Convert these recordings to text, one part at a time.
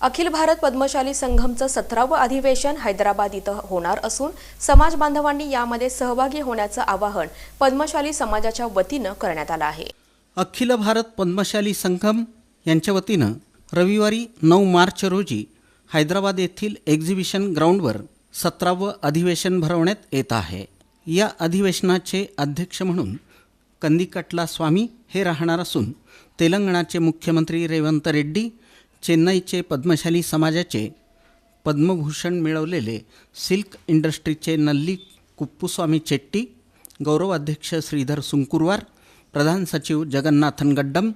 अखिल भारत पद्मशाली संघमचं 17वं अधिवेशन हैदराबाद इथं होणार असून समाज बांधवांनी यामध्ये सहभागी होण्याचं आवाहन पद्मशाली समाजाच्या वतीनं करण्यात आलं आहे। अखिल भारत पद्मशाली संघम यांच्या वतीनं रविवारी 9 मार्च रोजी हैदराबाद येथील एक्झिबिशन ग्राउंडवर 17वं अधिवेशन भरवण्यात येत आहे। या अधिवेशनाचे अध्यक्ष म्हणून कंदिकटला स्वामी हे राहणार असून तेलंगणाचे मुख्यमंत्री रेवंत रेड्डी, चेन्नईचे पद्मशाली समाजाचे पद्मभूषण मिळवलेले सिल्क इंडस्ट्रीचे नल्ली कुप्पुस्वामी चेट्टी, गौरवाध्यक्ष श्रीधर सुंकुरवार, प्रधान सचिव जगन्नाथन गड्डम,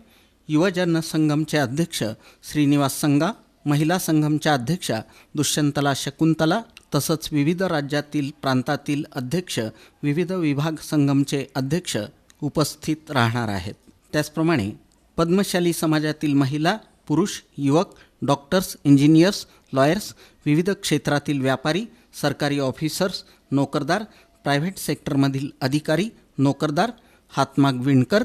युवजन संगमचे अध्यक्ष श्रीनिवास संगा, महिला संघमच्या अध्यक्षा दुष्यंतला शकुंतला तसंच विविध राज्यातील प्रांतातील अध्यक्ष, विविध विभाग संघमचे अध्यक्ष उपस्थित राहणार आहेत। त्याचप्रमाणे पद्मशाली समाजातील महिला, पुरुष, युवक, डॉक्टर्स, इंजिनियर्स, लॉयर्स, विविध क्षेत्रातील व्यापारी, सरकारी ऑफिसर्स, नोकरदार, प्रायव्हेट सेक्टरमधील अधिकारी, नोकरदार, हातमाग विणकर,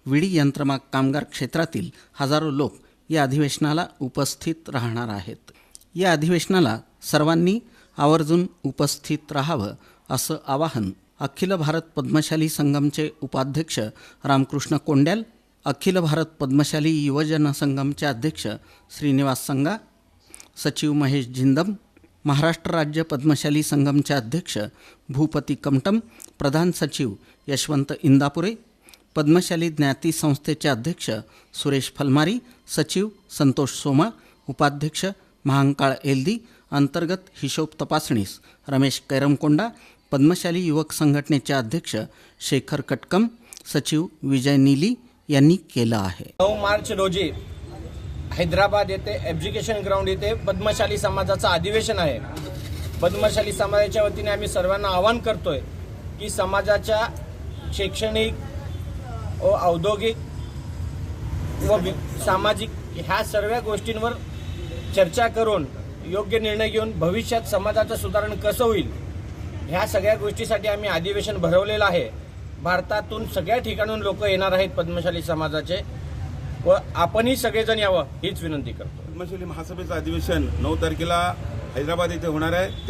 विडी यंत्रमाग कामगार क्षेत्रातील हजारो लोक या अधिवेशनाला उपस्थित राहणार आहेत। या अधिवेशनाला सर्वांनी आवर्जून उपस्थित राहावं असं आवाहन अखिल भारत पद्मशाली संघमचे उपाध्यक्ष रामकृष्ण कोंड्याल, अखिल भारत पद्मशाली युवजन संघमचे अध्यक्ष श्रीनिवास संगा, सचिव महेश जिंदम, महाराष्ट्र राज्य पद्मशाली संघमचे अध्यक्ष भूपती कमटम, प्रधान सचिव यशवंत इंदापुरे, पद्मशाली ज्ञाती संस्थेचे अध्यक्ष सुरेश फलमारी, सचिव संतोष सोमा, उपाध्यक्ष महांकाळ एल्दी, अंतर्गत हिशोब तपासणीस रमेश कैरमकोंडा, पद्मशाली युवक संघटनेचे अध्यक्ष शेखर कटकम, सचिव विजय नीली यांनी केलं आहे। 9 मार्च रोजी हैदराबाद येथे एज्युकेशन ग्राउंड येथे पद्मशाली समाजाचं अधिवेशन आहे। पद्मशाली समाजाच्या वतीने आम्ही सर्वांना आवाहन करतोय की समाजाच्या शैक्षणिक व औद्योगिक व सामाजिक ह्या सर्व गोष्टींवर चर्चा करून योग्य निर्णय घेऊन भविष्यात समाजाचं सुधारण कसं होईल ह्या सगळ्या गोष्टीसाठी आम्ही अधिवेशन भरवलेलं आहे। भारतातून सगळ्या ठिकाणून लोक येणार आहेत पद्मशाली समाजाचे व आपणही सगळेजण यावं हीच विनंती करतो। पद्मशाली महासभेचं अधिवेशन 9 तारखेला हैदराबाद येथे होणार आहे।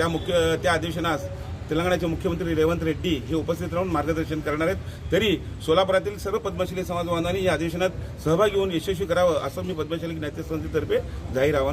त्या अधिवेशनास तेलंगणाचे मुख्यमंत्री रेवंत रेड्डी हे उपस्थित राहून मार्गदर्शन करणार आहेत। तरी सोलापुरातील सर्व पद्मशाली समाज बांधवांनी या अधिवेशनात सहभागी होऊन यशस्वी करावं असं मी पद्मशाली ज्ञाती संस्थेतर्फे जाहीर आवाहन